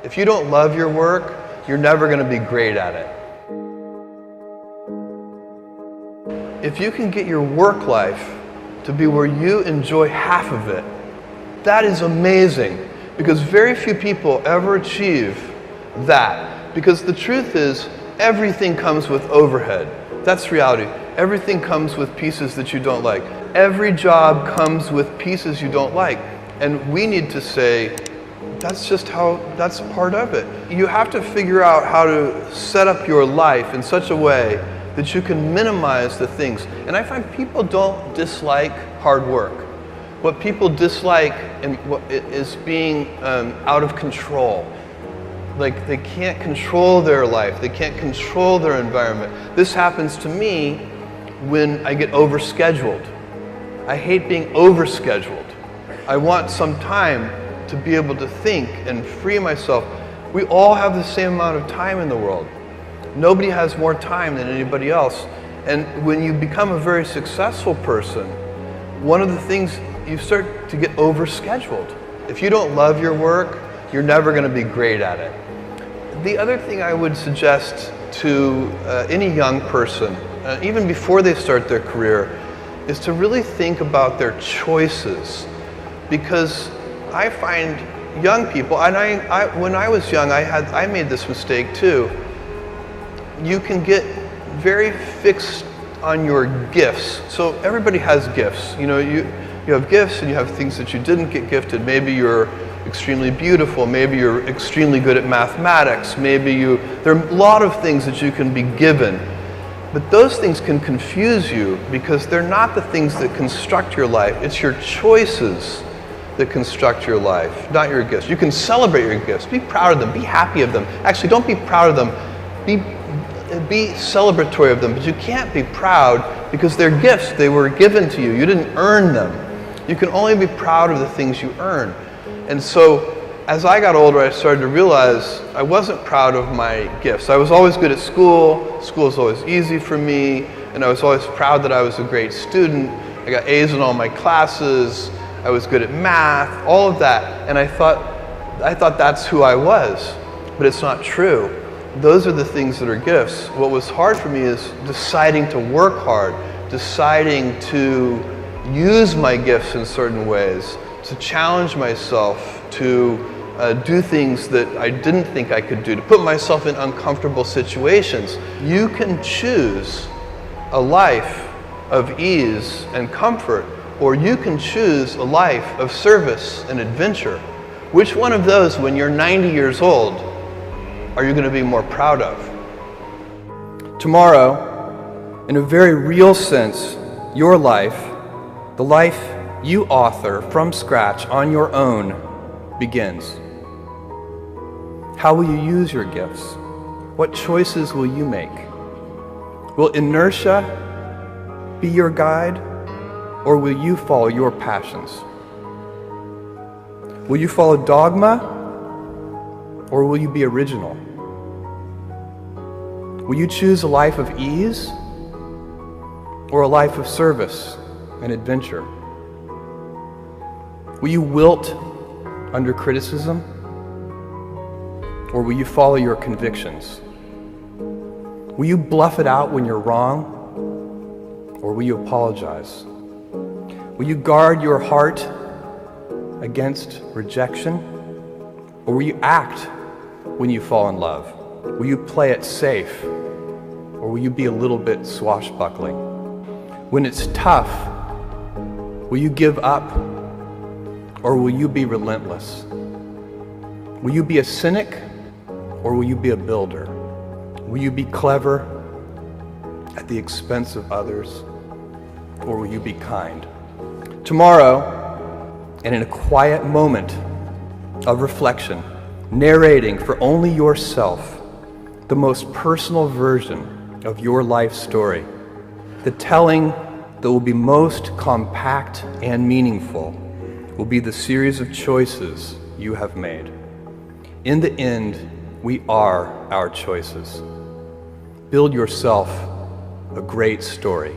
If you don't love your work, you're never going to be great at it. If you can get your work life to be where you enjoy half of it, that is amazing, because very few people ever achieve that. Because the truth is, everything comes with overhead. That's reality. Everything comes with pieces that you don't like. Every job comes with pieces you don't like. And we need to say, that's part of it. You have to figure out how to set up your life in such a way that you can minimize the things. And I find people don't dislike hard work. What people dislike is being out of control. Like, they can't control their life, they can't control their environment. This happens to me when I get overscheduled. I hate being overscheduled. I want some time to be able to think and free myself. We all have the same amount of time in the world. Nobody has more time than anybody else. And when you become a very successful person, one of the things, you start to get overscheduled. If you don't love your work, you're never going to be great at it. The other thing I would suggest to any young person, even before they start their career, is to really think about their choices. Because I find young people, and when I was young, I made this mistake too. You can get very fixed on your gifts. So everybody has gifts. You know, you have gifts and you have things that you didn't get gifted. Maybe you're extremely beautiful. Maybe you're extremely good at mathematics. There are a lot of things that you can be given. But those things can confuse you because they're not the things that construct your life. It's your choices that construct your life, not your gifts. You can celebrate your gifts. Be proud of them. Be happy of them. Actually, don't be proud of them. Be celebratory of them. But you can't be proud because they're gifts. They were given to you. You didn't earn them. You can only be proud of the things you earn. And so, as I got older, I started to realize I wasn't proud of my gifts. I was always good at school. School was always easy for me. And I was always proud that I was a great student. I got A's in all my classes. I was good at math, all of that. And I thought that's who I was. But it's not true. Those are the things that are gifts. What was hard for me is deciding to work hard, deciding to use my gifts in certain ways, to challenge myself, to do things that I didn't think I could do, to put myself in uncomfortable situations. You can choose a life of ease and comfort, or you can choose a life of service and adventure. Which one of those, when you're 90 years old, are you going to be more proud of? Tomorrow, in a very real sense, your life, the life you author from scratch on your own, begins. How will you use your gifts? What choices will you make? Will inertia be your guide? Or will you follow your passions? Will you follow dogma, or will you be original? Will you choose a life of ease, or a life of service and adventure? Will you wilt under criticism, or will you follow your convictions? Will you bluff it out when you're wrong, or will you apologize? Will you guard your heart against rejection? Or will you act when you fall in love? Will you play it safe? Or will you be a little bit swashbuckling? When it's tough, will you give up? Or will you be relentless? Will you be a cynic? Or will you be a builder? Will you be clever at the expense of others? Or will you be kind? Tomorrow, and in a quiet moment of reflection, narrating for only yourself the most personal version of your life story, the telling that will be most compact and meaningful will be the series of choices you have made. In the end, we are our choices. Build yourself a great story.